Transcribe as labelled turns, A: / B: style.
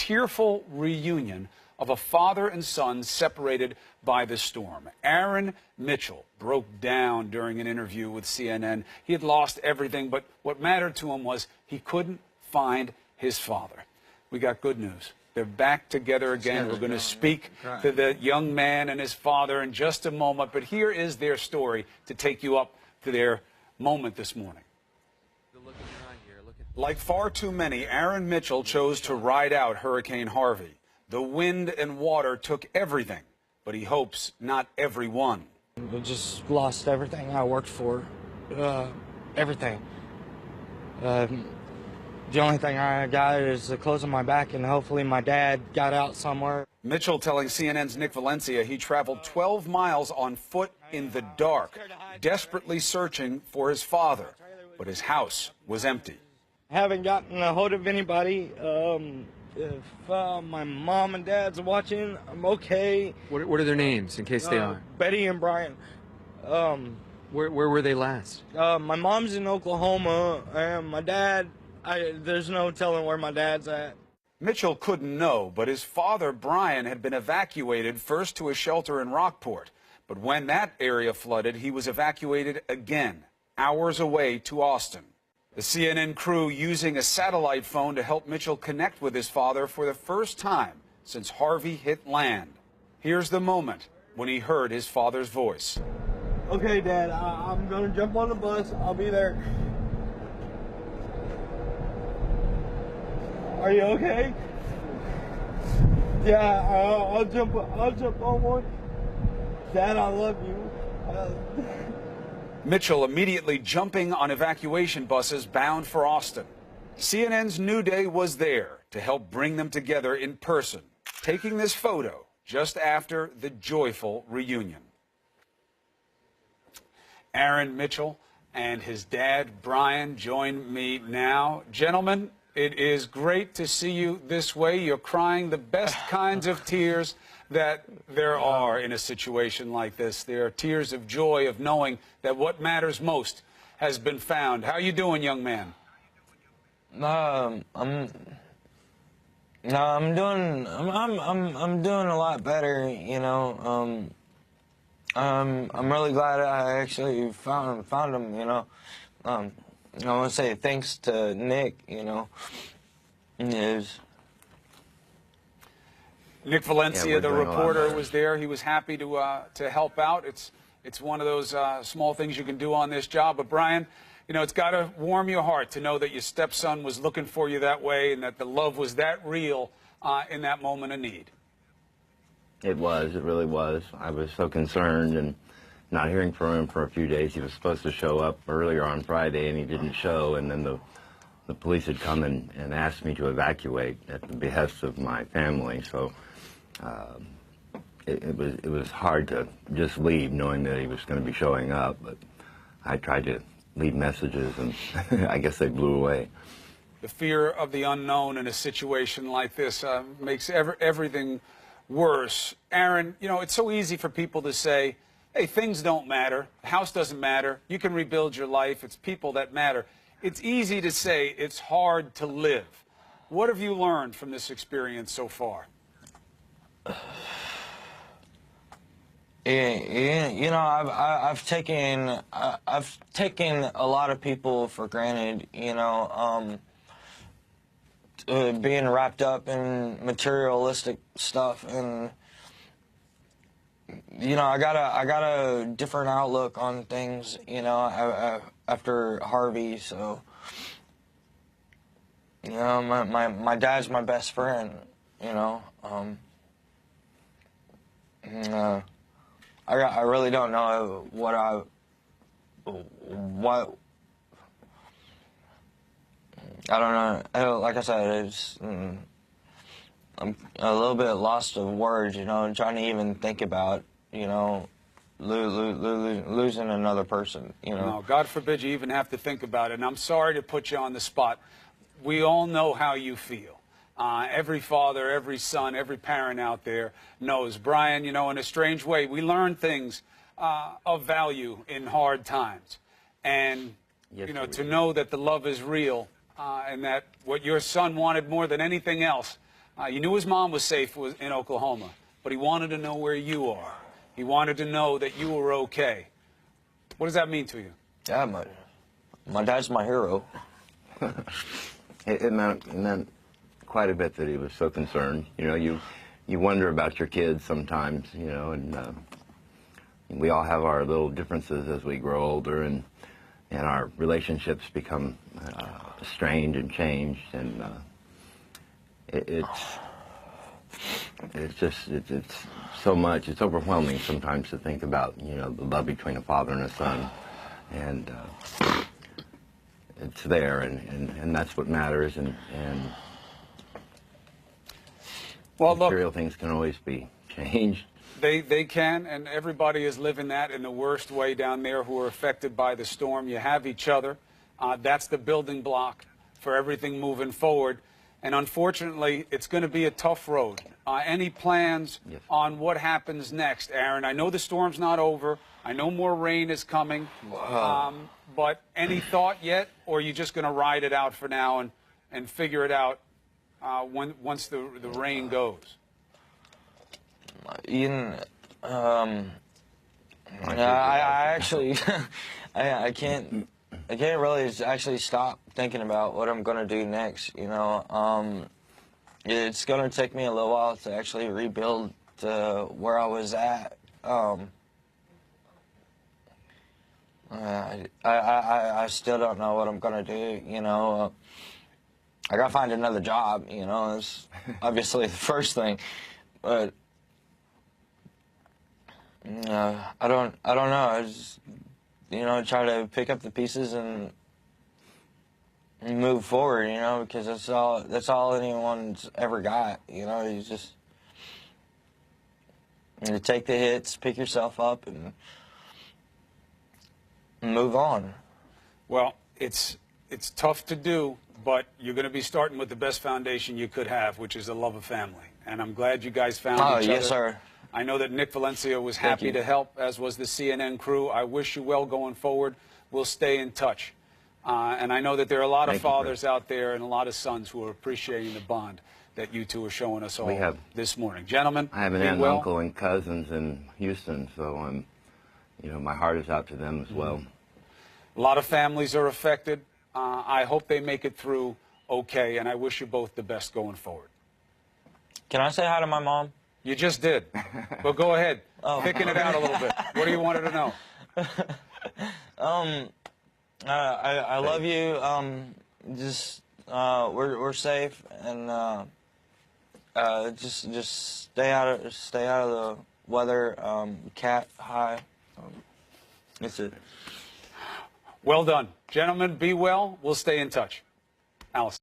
A: tearful reunion of a father and son separated by the storm. Aaron Mitchell broke down during an interview with CNN. He had lost everything, but what mattered to him was he couldn't find his father. We got good news. They're back together again. We're going to speak to the young man and his father in just a moment, but here is their story to take you up to their moment this morning. Like far too many, Aaron Mitchell chose to ride out Hurricane Harvey. The wind and water took everything, but he hopes not everyone.
B: I just lost everything I worked for, everything. The only thing I got is the clothes on my back, and hopefully my dad got out somewhere.
A: Mitchell telling CNN's Nick Valencia he traveled 12 miles on foot in the dark, desperately searching for his father, but his house was empty.
B: I haven't gotten a hold of anybody. If my mom and dad's watching, I'm okay.
C: What are their names, in case they are?
B: Betty and Brian.
C: Where were they last?
B: My mom's in Oklahoma, and my dad, there's no telling where my dad's at.
A: Mitchell couldn't know, but his father, Brian, had been evacuated first to a shelter in Rockport. But when that area flooded, he was evacuated again, hours away to Austin. The CNN crew using a satellite phone to help Mitchell connect with his father for the first time since Harvey hit land. Here's the moment when he heard his father's voice.
B: Okay, Dad, I'm gonna jump on the bus. I'll be there. Are you okay? Yeah, I'll jump on one. Dad, I love you.
A: Mitchell immediately jumping on evacuation buses bound for Austin. CNN's New Day was there to help bring them together in person, taking this photo just after the joyful reunion. Aaron Mitchell and his dad, Brian, join me now. Gentlemen, it is great to see you this way. You're crying the best kinds of tears that there are in a situation like this. There are tears of joy of knowing that what matters most has been found. How you doing, young man?
B: I'm doing a lot better, you know. I'm really glad I actually found him, you know. I want to say thanks to Nick, you know.
A: Nick Valencia, the reporter, was there. He was happy to help out. It's one of those small things you can do on this job. But Brian, you know, it's got to warm your heart to know that your stepson was looking for you that way and that the love was that real in that moment of need.
D: It was. It really was. I was so concerned and not hearing from him for a few days. He was supposed to show up earlier on Friday, and he didn't show. And then the police had come and asked me to evacuate at the behest of my family. So it was hard to just leave knowing that he was going to be showing up. But I tried to leave messages, and I guess they blew away.
A: The fear of the unknown in a situation like this makes everything worse. Aaron, you know, it's so easy for people to say, hey, things don't matter. The house doesn't matter. You can rebuild your life. It's people that matter. It's easy to say it's hard to live. What have you learned from this experience so far?
B: You know, I've taken a lot of people for granted. You know, being wrapped up in materialistic stuff, and you know, I got a different outlook on things. You know, after Harvey, so you know, my dad's my best friend. You know, I really don't know what I don't know. Like I said, it's, I'm a little bit lost of words, you know, trying to even think about, you know, losing another person, you know.
A: No, God forbid you even have to think about it. And I'm sorry to put you on the spot. We all know how you feel. Every father, every son, every parent out there knows. Brian, you know, in a strange way, we learn things of value in hard times. And,
D: yes,
A: you know, to know that the love is real and that what your son wanted more than anything else You knew his mom was safe in Oklahoma, but he wanted to know where you are. He wanted to know that you were okay. What does that mean to you?
B: Yeah, my dad's my hero.
D: It meant quite a bit that he was so concerned. You know, you wonder about your kids sometimes, you know, and we all have our little differences as we grow older, and our relationships become strained and changed, and it's so much. It's overwhelming sometimes to think about, you know, the love between a father and a son, and it's there, and that's what matters, and
A: well,
D: material
A: look,
D: things can always be changed.
A: They can, and everybody is living that in the worst way down there who are affected by the storm. You have each other. That's the building block for everything moving forward. And unfortunately, it's going to be a tough road. Any plans on what happens next, Aaron? I know the storm's not over. I know more rain is coming. But any thought yet, or are you just going to ride it out for now and figure it out once the rain goes?
B: Ian, I actually, I can't really actually stop thinking about what I'm gonna do next. You know, it's gonna take me a little while to actually rebuild to where I was at. I still don't know what I'm gonna do. You know, I gotta find another job. You know, it's obviously the first thing, but. I don't know. I just, you know, try to pick up the pieces and move forward, you know, because that's all anyone's ever got, you know. You just take the hits, pick yourself up, and move on.
A: Well, it's tough to do, but you're going to be starting with the best foundation you could have, which is the love of family. And I'm glad you guys found each other.
B: Yes, sir.
A: I know that Nick Valencia was happy to help, as was the CNN crew. I wish you well going forward. We'll stay in touch. And I know that there are a lot of fathers out there and a lot of sons who are appreciating the bond that you two are showing us all this morning. Gentlemen,
D: I have an aunt and uncle and cousins in Houston, so you know, my heart is out to them as well.
A: A lot of families are affected. I hope they make it through okay, and I wish you both the best going forward.
B: Can I say hi to my mom?
A: You just did. Well, go ahead. Picking it out a little bit. What do you want her to know?
B: I love you. Just we're safe, and just stay out of the weather. Cat high. That's it.
A: Well done, gentlemen. Be well. We'll stay in touch. Allison.